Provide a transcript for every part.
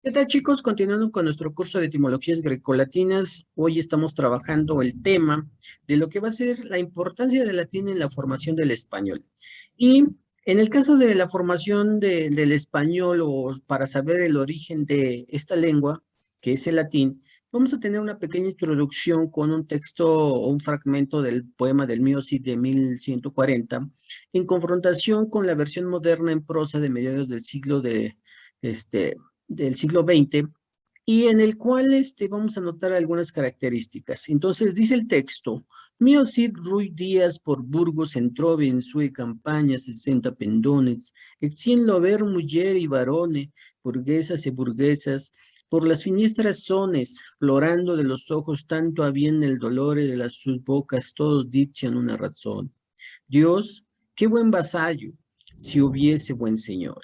¿Qué tal, chicos? Continuando con nuestro curso de etimologías grecolatinas, hoy estamos trabajando el tema de lo que va a ser la importancia del latín en la formación del español. Y en el caso de la formación del español o para saber el origen de esta lengua, que es el latín, vamos a tener una pequeña introducción con un texto o un fragmento del poema del Mio Cid de 1140, en confrontación con la versión moderna en prosa de mediados del este, del siglo XX, y en el cual vamos a notar algunas características. Entonces dice el texto: Mio Cid Ruy Díaz por Burgos entrove en sue campaña 60 pendones, et cien lover mujer y varone, burguesas y burguesas, por las finiestras sones, florando de los ojos tanto habían el dolor de las sus bocas, todos dicen una razón. Dios, qué buen vasallo, si hubiese buen señor.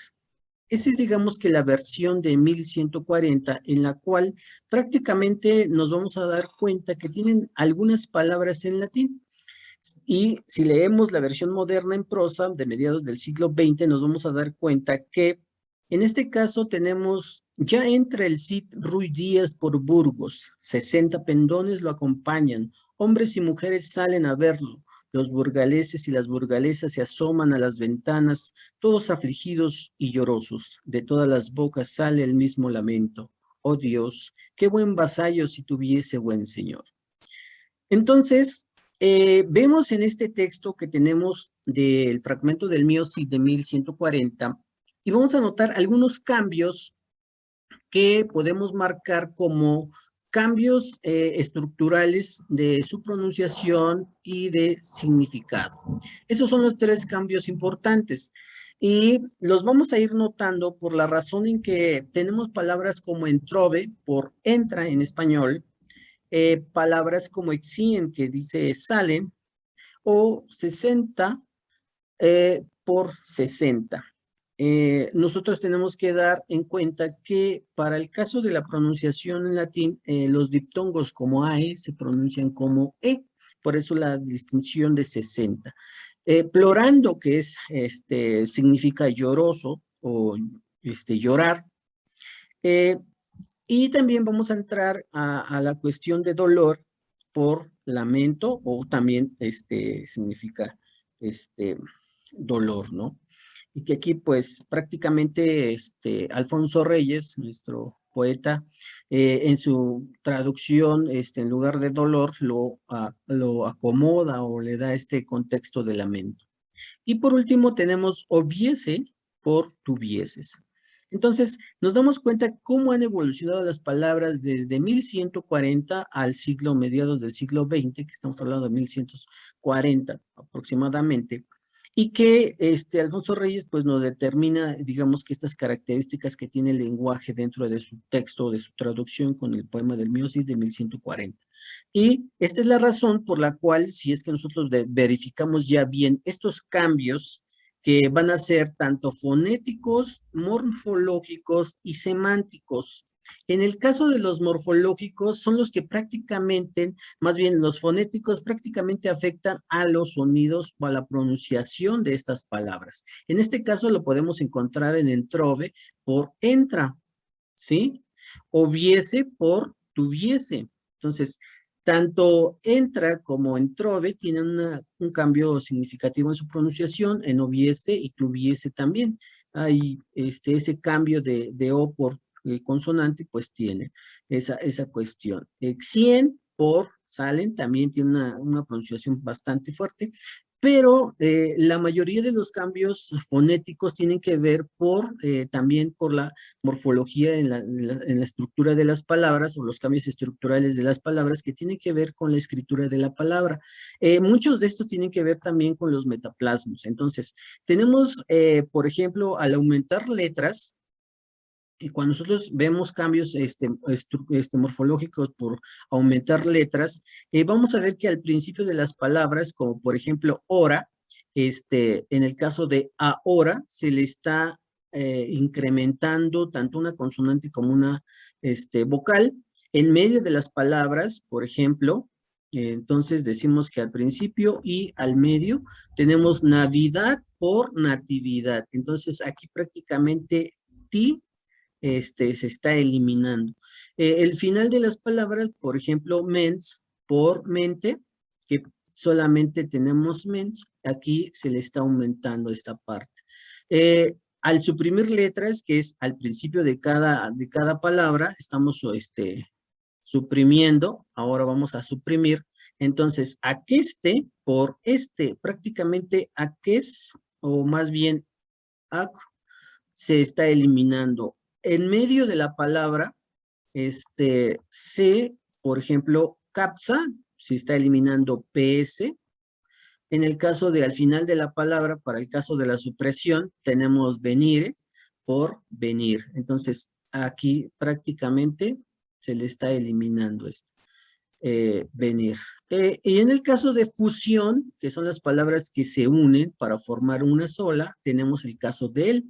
Esa es, digamos, que la versión de 1140, en la cual prácticamente nos vamos a dar cuenta que tienen algunas palabras en latín. Y si leemos la versión moderna en prosa de mediados del siglo XX, nos vamos a dar cuenta que en este caso tenemos: ya entra el Cid Ruy Díaz por Burgos, 60 pendones lo acompañan, hombres y mujeres salen a verlo, los burgaleses y las burgalesas se asoman a las ventanas, todos afligidos y llorosos, de todas las bocas sale el mismo lamento. Oh Dios, qué buen vasallo si tuviese buen señor. Entonces, vemos en este texto que tenemos del fragmento del Mio Cid de 1140, y vamos a notar algunos cambios que podemos marcar como cambios estructurales de su pronunciación y de significado. Esos son los tres cambios importantes. Y los vamos a ir notando por la razón en que tenemos palabras como entrove, por entra en español, palabras como exien, que dice salen, o 60 por 60. Nosotros tenemos que dar en cuenta que para el caso de la pronunciación en latín, los diptongos como AE se pronuncian como E, por eso la distinción de 60. Plorando, que es, significa lloroso o llorar, eh, y también vamos a entrar a la cuestión de dolor por lamento, o también significa este, dolor, ¿no? Y que aquí pues prácticamente Alfonso Reyes, nuestro poeta, en su traducción, en lugar de dolor, lo acomoda o le da este contexto de lamento. Y por último tenemos hubiese por tuvieses. Entonces, nos damos cuenta cómo han evolucionado las palabras desde 1140 al siglo, mediados del siglo XX, que estamos hablando de 1140 aproximadamente, y que Alfonso Reyes pues nos determina, digamos, que estas características que tiene el lenguaje dentro de su texto, de su traducción con el poema del Mio Cid de 1140. Y esta es la razón por la cual, si es que nosotros verificamos ya bien estos cambios que van a ser tanto fonéticos, morfológicos y semánticos. En el caso de los morfológicos, son los que prácticamente, más bien los fonéticos, prácticamente afectan a los sonidos o a la pronunciación de estas palabras. En este caso lo podemos encontrar en entrove por entra, ¿sí? Hubiese por tuviese. Entonces, tanto entra como entrove tienen un cambio significativo en su pronunciación, en hubiese y tuviese también. Hay ese cambio de O por consonante, pues tiene esa cuestión. Xien por salen también tiene una pronunciación bastante fuerte, pero la mayoría de los cambios fonéticos tienen que ver también por la morfología en la estructura de las palabras, o los cambios estructurales de las palabras que tienen que ver con la escritura de la palabra. Muchos de estos tienen que ver también con los metaplasmos. Entonces, tenemos, por ejemplo, al aumentar letras, y cuando nosotros vemos cambios morfológicos por aumentar letras, vamos a ver que al principio de las palabras, como por ejemplo hora, en el caso de ahora, se le está incrementando tanto una consonante como una vocal en medio de las palabras, por ejemplo. Entonces decimos que al principio y al medio tenemos Navidad por natividad. Entonces aquí prácticamente ti se está eliminando. El final de las palabras, por ejemplo, mens, por mente, que solamente tenemos mens, aquí se le está aumentando esta parte. Al suprimir letras, que es al principio de cada palabra, estamos suprimiendo, ahora vamos a suprimir, entonces, aqueste por prácticamente aqués, o más bien ac, se está eliminando. En medio de la palabra, se, por ejemplo, capsa, se está eliminando ps. En el caso de al final de la palabra, para el caso de la supresión, tenemos venire por venir. Entonces, aquí prácticamente se le está eliminando esto. Venir. Y en el caso de fusión, que son las palabras que se unen para formar una sola, tenemos el caso de él,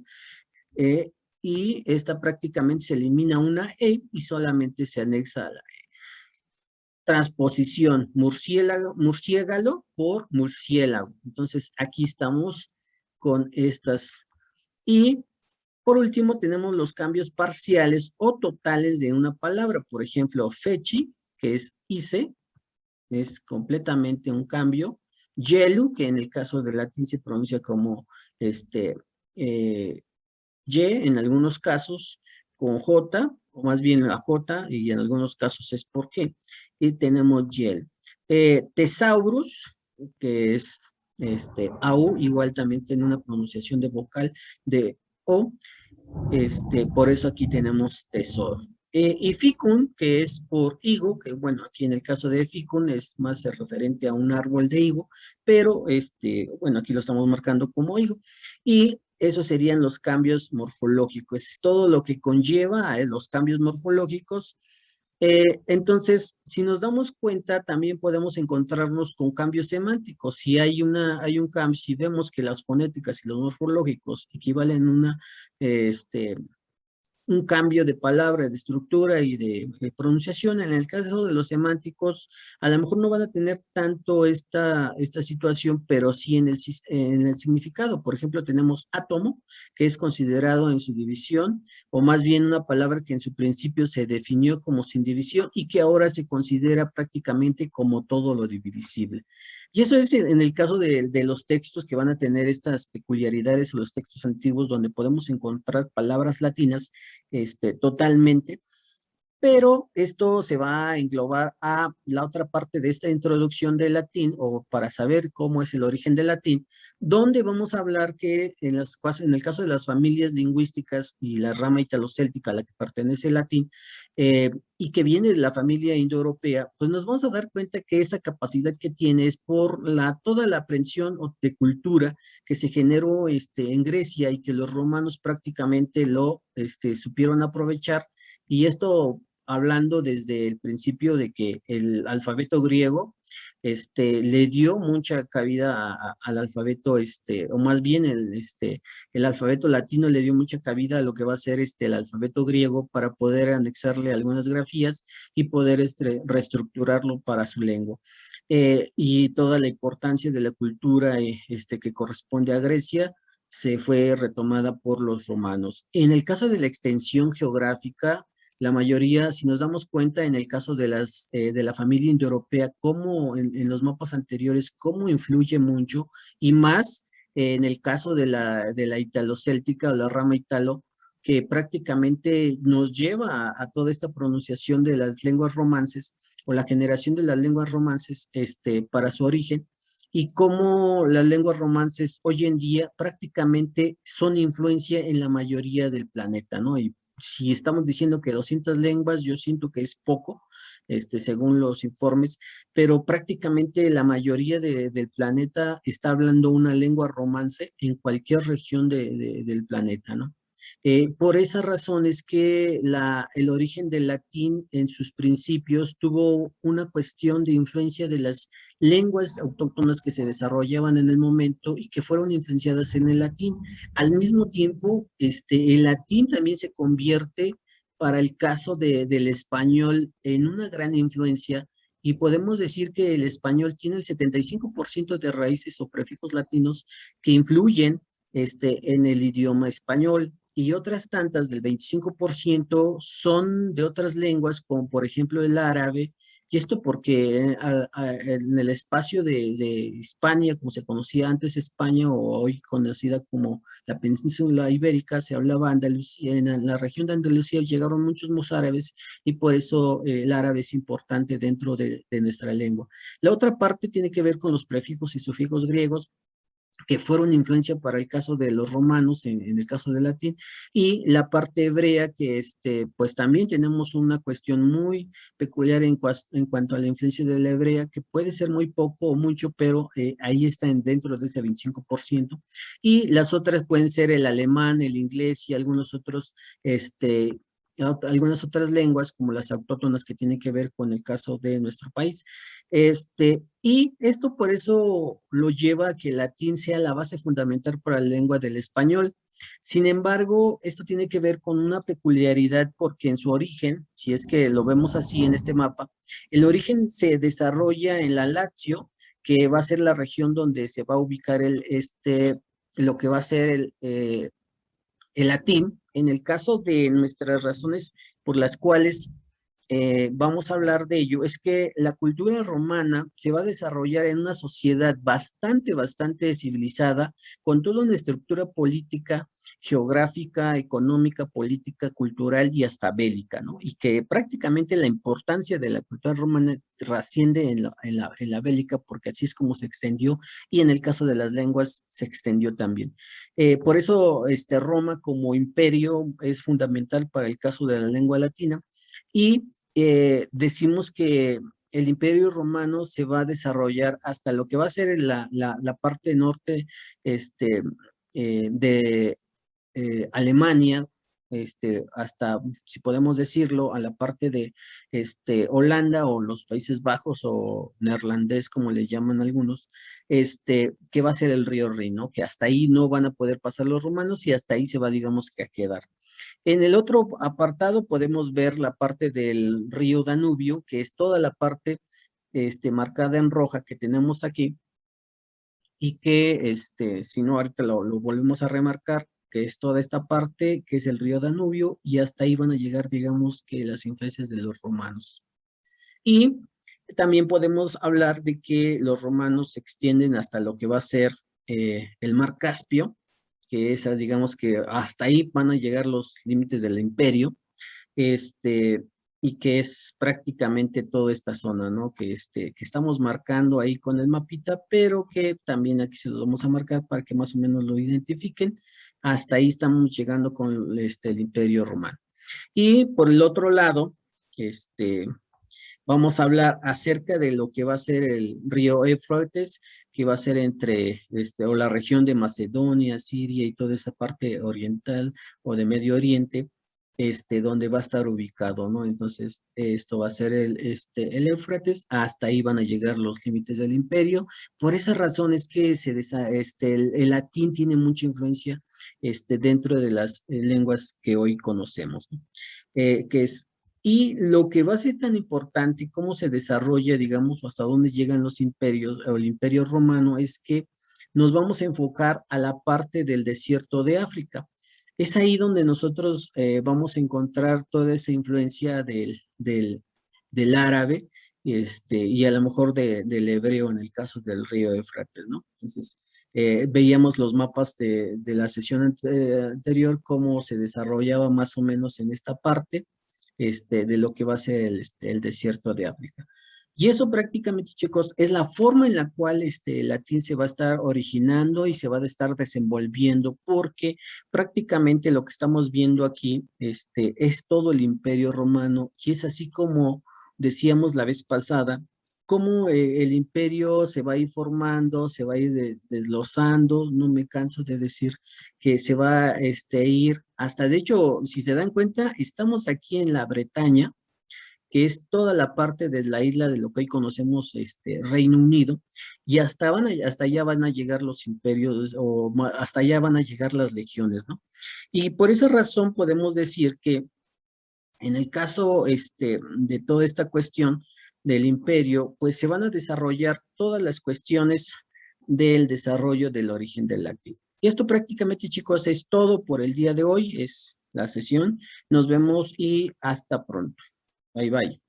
y esta prácticamente se elimina una E y solamente se anexa a la E. Transposición, murciélago por murciélago. Entonces, aquí estamos con estas. Y por último, tenemos los cambios parciales o totales de una palabra. Por ejemplo, feci, que es hice, es completamente un cambio. Yelu, que en el caso del latín se pronuncia como Y, en algunos casos con J, o más bien la J, y en algunos casos es por qué. Y tenemos yel. Tesaurus, que es AU, igual también tiene una pronunciación de vocal de O, por eso aquí tenemos tesoro. Y ficum, que es por higo, que bueno, aquí en el caso de ficum es más referente a un árbol de higo, pero bueno, aquí lo estamos marcando como higo. Y esos serían los cambios morfológicos, es todo lo que conlleva a los cambios morfológicos. Entonces, si nos damos cuenta, también podemos encontrarnos con cambios semánticos. Si hay un cambio, si vemos que las fonéticas y los morfológicos equivalen a un cambio de palabra, de estructura y de pronunciación. En el caso de los semánticos, a lo mejor no van a tener tanto esta situación, pero sí en el significado. Por ejemplo, tenemos átomo, que es considerado en su división, o más bien una palabra que en su principio se definió como sin división y que ahora se considera prácticamente como todo lo divisible. Y eso es en el caso de los textos que van a tener estas peculiaridades o los textos antiguos donde podemos encontrar palabras latinas totalmente, pero esto se va a englobar a la otra parte de esta introducción del latín, o para saber cómo es el origen del latín, donde vamos a hablar que en el caso de las familias lingüísticas y la rama italocéltica a la que pertenece el latín, y que viene de la familia indoeuropea, pues nos vamos a dar cuenta que esa capacidad que tiene es por toda la aprensión de cultura que se generó en Grecia y que los romanos prácticamente lo supieron aprovechar. Y esto hablando desde el principio de que el alfabeto griego le dio mucha cabida al alfabeto, o más bien el alfabeto latino le dio mucha cabida a lo que va a ser el alfabeto griego para poder anexarle algunas grafías y poder reestructurarlo para su lengua. Y toda la importancia de la cultura que corresponde a Grecia se fue retomada por los romanos. En el caso de la extensión geográfica, la mayoría, si nos damos cuenta en el caso de la familia indoeuropea, cómo en los mapas anteriores, cómo influye mucho, y más en el caso de la italocéltica o la rama italo, que prácticamente nos lleva a toda esta pronunciación de las lenguas romances, o la generación de las lenguas romances para su origen, y cómo las lenguas romances hoy en día prácticamente son influencia en la mayoría del planeta, ¿no? Y si estamos diciendo que 200 lenguas, yo siento que es poco, según los informes, pero prácticamente la mayoría del planeta está hablando una lengua romance en cualquier región del planeta, ¿no? Por esa razón es que el origen del latín en sus principios tuvo una cuestión de influencia de las lenguas autóctonas que se desarrollaban en el momento y que fueron influenciadas en el latín. Al mismo tiempo, el latín también se convierte para el caso del español en una gran influencia, y podemos decir que el español tiene el 75% de raíces o prefijos latinos que influyen en el idioma español. y otras tantas del 25% son de otras lenguas, como por ejemplo el árabe, y esto porque en el espacio de Hispania, como se conocía antes España, o hoy conocida como la península ibérica, se hablaba Andalucía, en la región de Andalucía llegaron muchos mozárabes, y por eso el árabe es importante dentro de nuestra lengua. La otra parte tiene que ver con los prefijos y sufijos griegos, que fueron influencia para el caso de los romanos, en el caso del latín, y la parte hebrea, que pues también tenemos una cuestión muy peculiar en cuanto a la influencia de la hebrea, que puede ser muy poco o mucho, pero ahí está dentro de ese 25%, y las otras pueden ser el alemán, el inglés y algunos otros, algunas otras lenguas, como las autóctonas, que tienen que ver con el caso de nuestro país. Y esto por eso lo lleva a que el latín sea la base fundamental para la lengua del español. Sin embargo, esto tiene que ver con una peculiaridad, porque en su origen, si es que lo vemos así en este mapa, el origen se desarrolla en la Lazio, que va a ser la región donde se va a ubicar lo que va a ser el latín. En el caso de nuestras razones por las cuales vamos a hablar de ello, es que la cultura romana se va a desarrollar en una sociedad bastante civilizada, con toda una estructura política, geográfica, económica, política, cultural y hasta bélica, ¿no? Y que prácticamente la importancia de la cultura romana trasciende en la bélica, porque así es como se extendió, y en el caso de las lenguas se extendió también. Por eso Roma como imperio es fundamental para el caso de la lengua latina, y decimos que el Imperio Romano se va a desarrollar hasta lo que va a ser la parte norte, este, de Alemania, hasta, si podemos decirlo, a la parte de Holanda o los Países Bajos o neerlandés, como le llaman algunos, que va a ser el río Rin, ¿no? Que hasta ahí no van a poder pasar los romanos, y hasta ahí se va, digamos, que a quedar. En el otro apartado podemos ver la parte del río Danubio, que es toda la parte marcada en roja que tenemos aquí, y que, si no, ahorita lo volvemos a remarcar, que es toda esta parte, que es el río Danubio, y hasta ahí van a llegar, digamos, que las influencias de los romanos. Y también podemos hablar de que los romanos se extienden hasta lo que va a ser el mar Caspio, que esa, digamos que hasta ahí van a llegar los límites del imperio, este, y que es prácticamente toda esta zona, ¿no? Que estamos marcando ahí con el mapita, pero que también aquí se los vamos a marcar para que más o menos lo identifiquen. Hasta ahí estamos llegando con el Imperio Romano. Y por el otro lado, vamos a hablar acerca de lo que va a ser el río Éufrates, que va a ser entre, o la región de Macedonia, Siria y toda esa parte oriental o de Medio Oriente, donde va a estar ubicado, ¿no? Entonces, esto va a ser el Éufrates, hasta ahí van a llegar los límites del imperio. Por esa razón es que el latín tiene mucha influencia, dentro de las lenguas que hoy conocemos, ¿no? Que es Y lo que va a ser tan importante y cómo se desarrolla, digamos, o hasta dónde llegan los imperios o el imperio romano, es que nos vamos a enfocar a la parte del desierto de África. Es ahí donde nosotros vamos a encontrar toda esa influencia del árabe, y a lo mejor del hebreo en el caso del río Éufrates, ¿no? Entonces, veíamos los mapas de la sesión anterior, cómo se desarrollaba más o menos en esta parte, de lo que va a ser el desierto de África. Y eso prácticamente, chicos, es la forma en la cual el latín se va a estar originando y se va a estar desenvolviendo, porque prácticamente lo que estamos viendo aquí es todo el Imperio Romano, y es así como decíamos la vez pasada, cómo el imperio se va a ir formando, se va a ir desglosando. No me canso de decir que se va a ir hasta, de hecho, si se dan cuenta, estamos aquí en la Bretaña, que es toda la parte de la isla de lo que hoy conocemos, Reino Unido, y hasta allá van a llegar los imperios, o hasta allá van a llegar las legiones, ¿no? Y por esa razón podemos decir que en el caso de toda esta cuestión del imperio, pues se van a desarrollar todas las cuestiones del desarrollo del origen del latín. Y esto prácticamente, chicos, es todo por el día de hoy, es la sesión. Nos vemos y hasta pronto. Bye, bye.